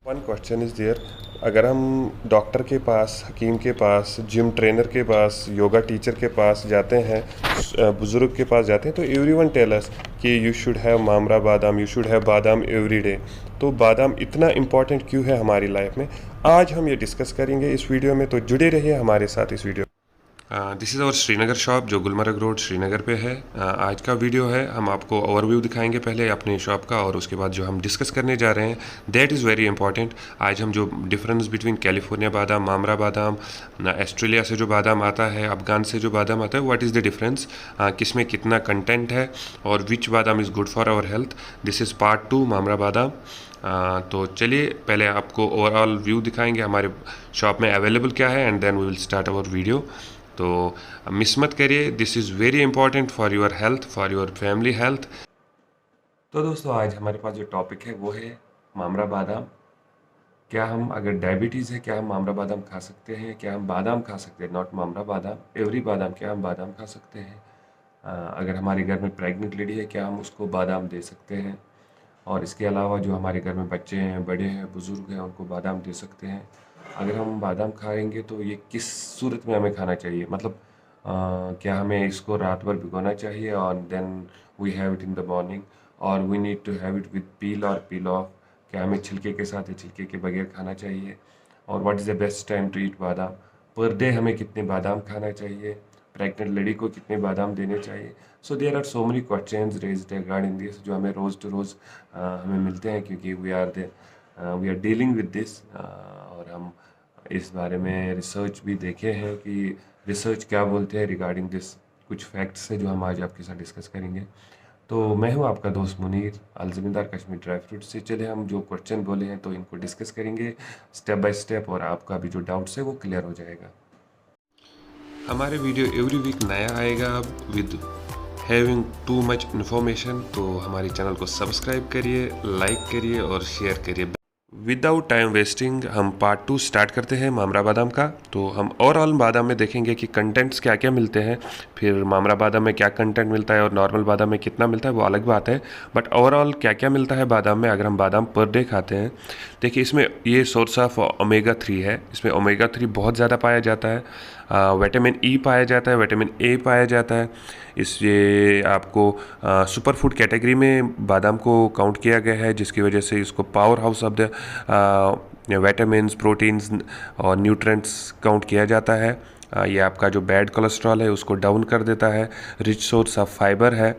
One question is there. अगर हम doctor के पास, हकीम के पास, जिम ट्रेनर के पास, योगा टीचर के पास जाते हैं, बुज़ुर्ग के पास जाते हैं, तो एवरीवन टेल अस कि यू शुड हैव मामरा बादाम, यू शुड हैव बादाम एवरी डे। तो बादाम इतना इम्पॉर्टेंट क्यों है हमारी लाइफ में, आज हम ये डिस्कस करेंगे इस वीडियो में। तो जुड़े रहिए हमारे साथ इस video. This is our Srinagar shop जो गुलमर्ग रोड श्रीनगर पे है। आज का वीडियो है, हम आपको ओवरव्यू दिखाएंगे पहले अपने शॉप का, और उसके बाद जो हम डिस्कस करने जा रहे हैं दैट इज़ वेरी इंपॉर्टेंट। आज हम जो डिफरेंस बिटवीन कैलिफोर्निया बादाम, मामरा बादाम, ऑस्ट्रेलिया से जो बादाम आता है, अफगान से जो बादाम आता है, व्हाट इज़ द डिफरेंस, किस में कितना कंटेंट है और which badam is good for our health. This is part 2 mamra badam. तो चलिए पहले आपको ओवरऑल व्यू दिखाएंगे हमारे शॉप में अवेलेबल क्या है, and then we will start our video. तो मिस मत करिए, this is very important for your health, for your family health. तो दोस्तों आज हमारे पास जो टॉपिक है वो है मामरा बादाम। क्या हम, अगर डायबिटीज़ है, क्या हम मामरा बादाम खा सकते हैं? क्या हम बादाम खा सकते हैं, नॉट मामरा बादाम, एवरी बादाम, क्या हम बादाम खा सकते हैं? अगर हमारे घर में प्रेग्नेंट लेडी है, क्या हम उसको बादाम दे सकते हैं? और इसके अलावा जो हमारे घर में बच्चे हैं, बड़े हैं, बुज़ुर्ग हैं, उनको बादाम दे सकते हैं। अगर हम बादाम खाएंगे तो ये किस सूरत में हमें खाना चाहिए, मतलब क्या हमें इसको रात भर भिगोना चाहिए और then we have it in the morning, और we need to have it with peel और पील ऑफ? क्या हमें छिलके के साथ या छिलके के बगैर खाना चाहिए? और what is the best time to eat बादाम? पर डे हमें कितने बादाम खाना चाहिए? प्रेग्नेंट लेडी को कितने बादाम देने चाहिए? So there are so many questions raised regarding this, जो हमें रोज़ टू रोज़ हमें मिलते हैं, क्योंकि we are dealing with this. और हम इस बारे में रिसर्च भी देखे हैं कि रिसर्च क्या बोलते हैं रिगार्डिंग दिस। कुछ फैक्ट्स है जो हम आज आपके साथ डिस्कस करेंगे। तो मैं हूं आपका दोस्त मुनीर, अल ज़मींदार कश्मीर ड्राई फ्रूट से। चले हम जो क्वेश्चन बोले हैं तो इनको डिस्कस करेंगे स्टेप बाय स्टेप, और आपका भी जो डाउट्स है वो क्लियर हो जाएगा। हमारे वीडियो एवरी वीक नया आएगा with having too much information. तो हमारे चैनल को सब्सक्राइब करिए, लाइक करिए और शेयर करिए। विदाउट टाइम वेस्टिंग हम पार्ट 2 स्टार्ट करते हैं मामरा बादाम का। तो हम ओवरऑल बादाम में देखेंगे कि कंटेंट्स क्या क्या मिलते हैं, फिर मामरा बादाम में क्या कंटेंट मिलता है और नॉर्मल बादाम में कितना मिलता है वो अलग बात है, बट ओवरऑल क्या क्या मिलता है बादाम में अगर हम बादाम पर डे खाते हैं। देखिए इसमें ये सोर्स ऑफ ओमेगा 3 है, इसमें ओमेगा 3 बहुत ज़्यादा पाया जाता है, विटामिन ई पाया जाता है, विटामिन ए पाया जाता है। इससे आपको सुपर फूड कैटेगरी में बादाम को काउंट किया गया है, जिसकी वजह से इसको power house of the vitamins, proteins और न्यूट्रेंट्स काउंट किया जाता है। ये आपका जो बैड कोलेस्ट्रॉल है उसको डाउन कर देता है, रिच सोर्स ऑफ फाइबर है।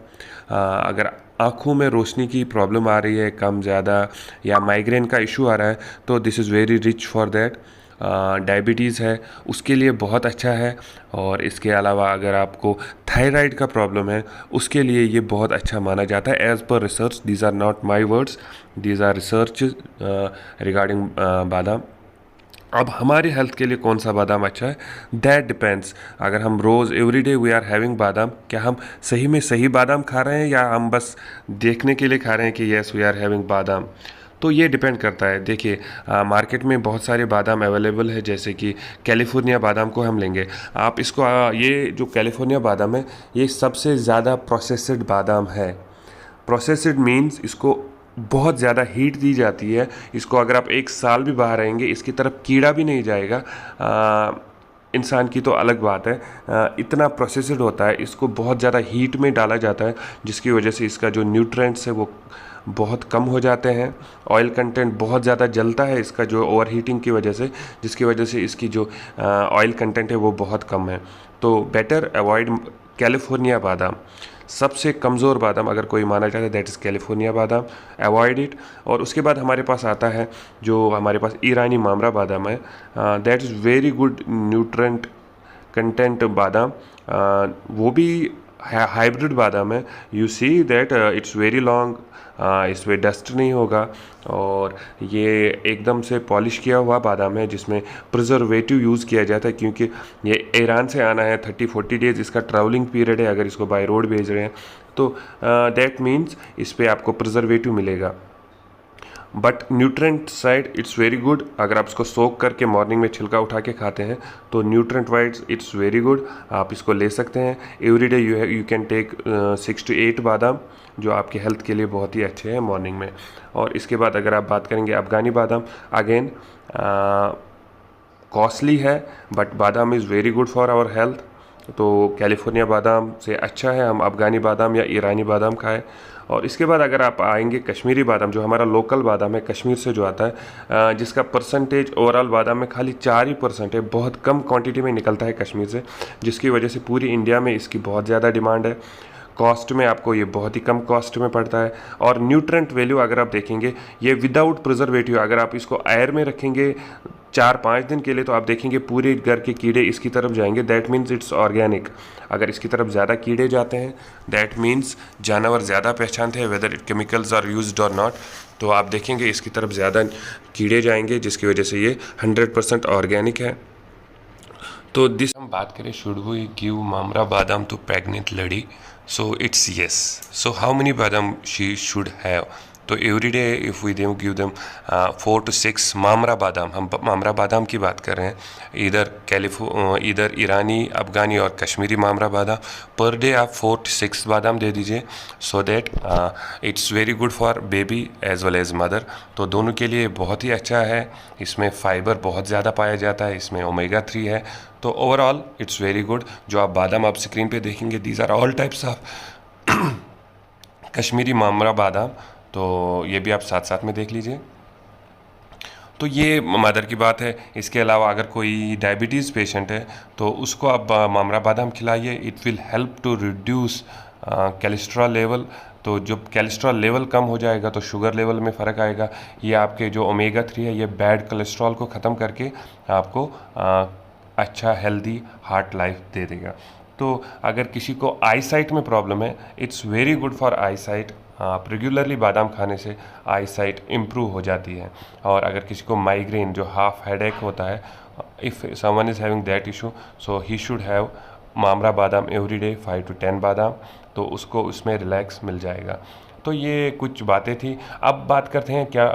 अगर आँखों में रोशनी की प्रॉब्लम आ रही है कम ज़्यादा, या माइग्रेन का इशू आ रहा है, तो this is very rich for that. Diabetes है उसके लिए बहुत अच्छा है। और इसके अलावा अगर आपको थायराइड का प्रॉब्लम है उसके लिए ये बहुत अच्छा माना जाता है as per research. These are not my words, these are research regarding badam. अब हमारी हेल्थ के लिए कौन सा बादाम अच्छा है, दैट डिपेंड्स। अगर हम रोज़ every day we are having बादाम, क्या हम सही में सही बादाम खा रहे हैं या हम बस देखने के लिए खा रहे हैं कि येस वी आर हैविंग बादाम, तो ये डिपेंड करता है। देखिए मार्केट में बहुत सारे बादाम अवेलेबल है, जैसे कि कैलिफोर्निया बादाम को हम लेंगे, आप इसको ये जो कैलिफोर्निया बादाम है ये सबसे ज़्यादा प्रोसेस्ड बादाम है। प्रोसेस्ड मीन्स इसको बहुत ज़्यादा हीट दी जाती है, इसको अगर आप 1 साल भी बाहर रहेंगे इसकी तरफ कीड़ा भी नहीं जाएगा। इंसान की तो अलग बात है, इतना प्रोसेस्ड होता है, इसको बहुत ज़्यादा हीट में डाला जाता है, जिसकी वजह से इसका जो न्यूट्रिएंट्स है वो बहुत कम हो जाते हैं। ऑयल कंटेंट बहुत ज़्यादा जलता है इसका जो ओवर हीटिंग की वजह से, जिसकी वजह से इसकी जो ऑयल कंटेंट है वो बहुत कम है। तो बेटर अवॉइड कैलिफोर्निया बादाम। सबसे कमज़ोर बादाम अगर कोई माना जाता है दैट इज़ कैलिफोर्निया बादाम, अवॉइड इट। और उसके बाद हमारे पास आता है जो हमारे पास ईरानी मामरा बादाम है, that is very good nutrient content बादाम। वो भी हाइब्रिड बादाम है। You see that it's very long, इसमें डस्ट नहीं होगा, और ये एकदम से पॉलिश किया हुआ बादाम है जिसमें प्रिजर्वेटिव यूज़ किया जाता है, क्योंकि ये ईरान से आना है, 30-40 डेज़ इसका ट्रैवलिंग पीरियड है। अगर इसको बाय रोड भेज रहे हैं तो दैट मीन्स इस पर आपको प्रिजर्वेटिव मिलेगा। But nutrient side it's very good. अगर आप इसको सोक करके मॉर्निंग में छिलका उठा के खाते हैं तो nutrient wise it's very good, आप इसको ले सकते हैं। Every day you can take 6 to 8 बादाम, जो आपके हेल्थ के लिए बहुत ही अच्छे हैं मॉर्निंग में। और इसके बाद अगर आप बात करेंगे अफ़गानी बादाम, अगेन कॉस्टली है but badam is very good for our health. तो कैलिफोर्निया बादाम से अच्छा है हम अफ़गानी बादाम या ईरानी बादाम खाएं। और इसके बाद अगर आप आएंगे कश्मीरी बादाम, जो हमारा लोकल बादाम है कश्मीर से जो आता है, जिसका परसेंटेज ओवरऑल बादाम में खाली 4% है, बहुत कम क्वांटिटी में निकलता है कश्मीर से, जिसकी वजह से पूरी इंडिया में इसकी बहुत ज़्यादा डिमांड है। कॉस्ट में आपको ये बहुत ही कम कॉस्ट में पड़ता है। और न्यूट्रेंट वैल्यू अगर आप देखेंगे, ये विदाउट प्रिजर्वेटिव, अगर आप इसको एयर में रखेंगे 4-5 दिन के लिए तो आप देखेंगे पूरे घर के कीड़े इसकी तरफ जाएंगे, दैट मीन्स इट्स ऑर्गेनिक। अगर इसकी तरफ ज़्यादा कीड़े जाते हैं दैट मीन्स जानवर ज़्यादा पहचानते हैं whether it chemicals are used और नॉट, तो आप देखेंगे इसकी तरफ ज़्यादा कीड़े जाएंगे, जिसकी वजह से ये 100% ऑर्गेनिक है। तो दिस हम बात करें, should we give mamra badam to pregnant lady? So it's yes. So how many badam she should have? तो every day if we give them 4 to 6 mamra badam, हम मामरा बादाम की बात कर रहे हैं, इधर ईरानी, अफ़गानी और कश्मीरी मामरा बादाम, पर डे आप 4 to 6 बादाम दे दीजिए, so that it's very good for baby as well as mother. तो दोनों के लिए बहुत ही अच्छा है, इसमें फाइबर बहुत ज़्यादा पाया जाता है, इसमें ओमेगा 3 है, तो ओवरऑल इट्स वेरी गुड। जो आप बादाम आप स्क्रीन पे देखेंगे, these are all types of Kashmiri mamra badam, तो ये भी आप साथ साथ में देख लीजिए। तो ये मदर की बात है। इसके अलावा अगर कोई डायबिटीज़ पेशेंट है तो उसको आप मामरा बादाम खिलाइए, it will help to reduce cholesterol level. तो जब कोलेस्ट्रॉल लेवल कम हो जाएगा तो शुगर लेवल में फ़र्क आएगा। ये आपके जो ओमेगा 3 है ये बैड कोलेस्ट्रॉल को ख़त्म करके आपको अच्छा हेल्दी हार्ट लाइफ दे देगा। तो अगर किसी को आई साइट में प्रॉब्लम है, it's very good for I site. आप रेगुलरली बादाम खाने से आई साइट इम्प्रूव हो जाती है। और अगर किसी को माइग्रेन, जो हाफ हेडेक होता है, if someone is having that issue, so he should have mamra बादाम एवरी डे 5 to 10 बादाम, तो उसको उसमें रिलैक्स मिल जाएगा। तो ये कुछ बातें थी। अब बात करते हैं क्या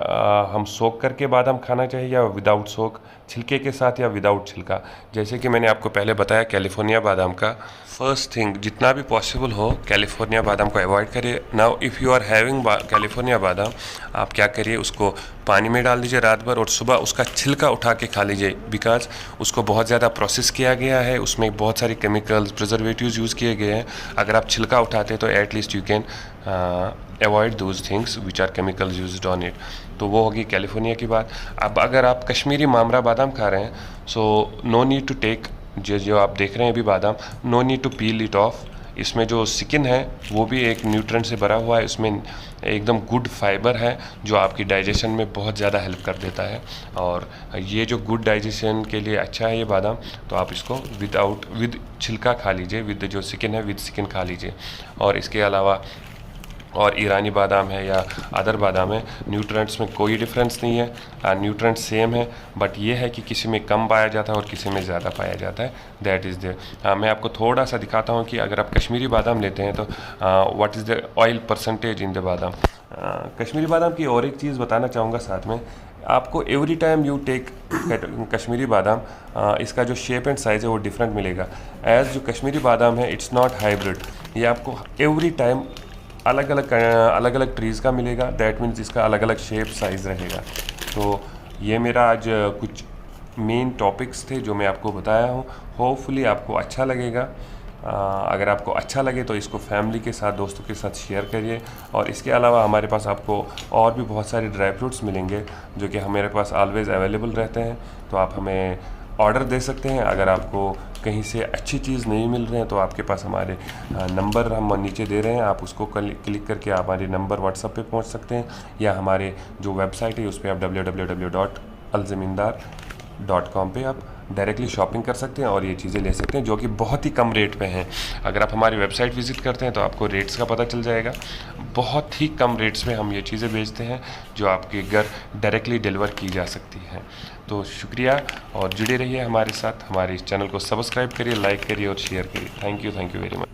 हम सोक करके बादाम खाना चाहिए या विदाउट सोक, छिलके के साथ या विदाउट छिलका। जैसे कि मैंने आपको पहले बताया कैलिफोर्निया बादाम का, फर्स्ट थिंग जितना भी पॉसिबल हो कैलिफोर्निया बादाम को अवॉइड करिए। Now if you are having California badam, आप क्या करिए, उसको पानी में डाल दीजिए रात भर और सुबह उसका छिलका उठा के खा लीजिए, बिकॉज उसको बहुत ज़्यादा प्रोसेस किया गया है, उसमें बहुत सारी केमिकल्स, प्रिजर्वेटिव्स यूज़ किए गए हैं। अगर आप छिलका उठाते तो at least you can avoid those things which are chemicals used on it. तो वो होगी कैलिफोर्निया की बात। अब अगर आप कश्मीरी मामरा बादाम खा रहे हैं, so no need to take, जो आप देख रहे हैं अभी बादाम, no need to peel it off. इसमें जो स्किन है वो भी एक न्यूट्रेंट से भरा हुआ है, उसमें एकदम गुड फाइबर है जो आपकी डाइजेशन में बहुत ज़्यादा हेल्प कर देता है। और ये जो गुड डाइजेशन के लिए अच्छा है ये बादाम, तो आप इसको विद छिलका खा लीजिए, विद जो स्किन है विद स्किन खा लीजिए। और इसके अलावा और ईरानी बादाम है या अदर बादाम है, न्यूट्रेंट्स में कोई डिफरेंस नहीं है, न्यूट्रेंट्स सेम है, बट ये है कि किसी में कम पाया जाता है और किसी में ज़्यादा पाया जाता है, दैट इज़ देयर। मैं आपको थोड़ा सा दिखाता हूँ कि अगर आप कश्मीरी बादाम लेते हैं तो what is the oil percentage in the बादाम। कश्मीरी बादाम की और एक चीज़ बताना चाहूँगा साथ में, आपको every time you take Kashmiri badam, इसका जो शेप एंड साइज़ है वो डिफरेंट मिलेगा। एज़ जो कश्मीरी बादाम है इट्स नॉट हाइब्रिड, ये आपको एवरी टाइम अलग अलग ट्रीज़ का मिलेगा, दैट मीन्स इसका अलग अलग शेप साइज़ रहेगा। तो ये मेरा आज कुछ मेन टॉपिक्स थे जो मैं आपको बताया हूँ, होपफुली आपको अच्छा लगेगा। अगर आपको अच्छा लगे तो इसको फैमिली के साथ, दोस्तों के साथ शेयर करिए। और इसके अलावा हमारे पास आपको और भी बहुत सारे ड्राई फ्रूट्स मिलेंगे जो कि हमारे पास ऑलवेज़ अवेलेबल रहते हैं, तो आप हमें ऑर्डर दे सकते हैं। अगर आपको कहीं से अच्छी चीज़ नहीं मिल रहे हैं तो आपके पास हमारे नंबर हम नीचे दे रहे हैं, आप उसको क्लिक करके आप हमारे नंबर व्हाट्सएप पे पहुंच सकते हैं, या हमारे जो वेबसाइट है उस पर आप www.alzamindar.com पे आप डायरेक्टली शॉपिंग कर सकते हैं और ये चीज़ें ले सकते हैं जो कि बहुत ही कम रेट पे हैं। अगर आप हमारी वेबसाइट विज़िट करते हैं तो आपको रेट्स का पता चल जाएगा, बहुत ही कम रेट्स में हम ये चीज़ें बेचते हैं जो आपके घर डायरेक्टली डिलीवर की जा सकती हैं। तो शुक्रिया और जुड़े रहिए हमारे साथ, हमारे इस चैनल को सब्सक्राइब करिए, लाइक करिए और शेयर करिए। Thank you very much.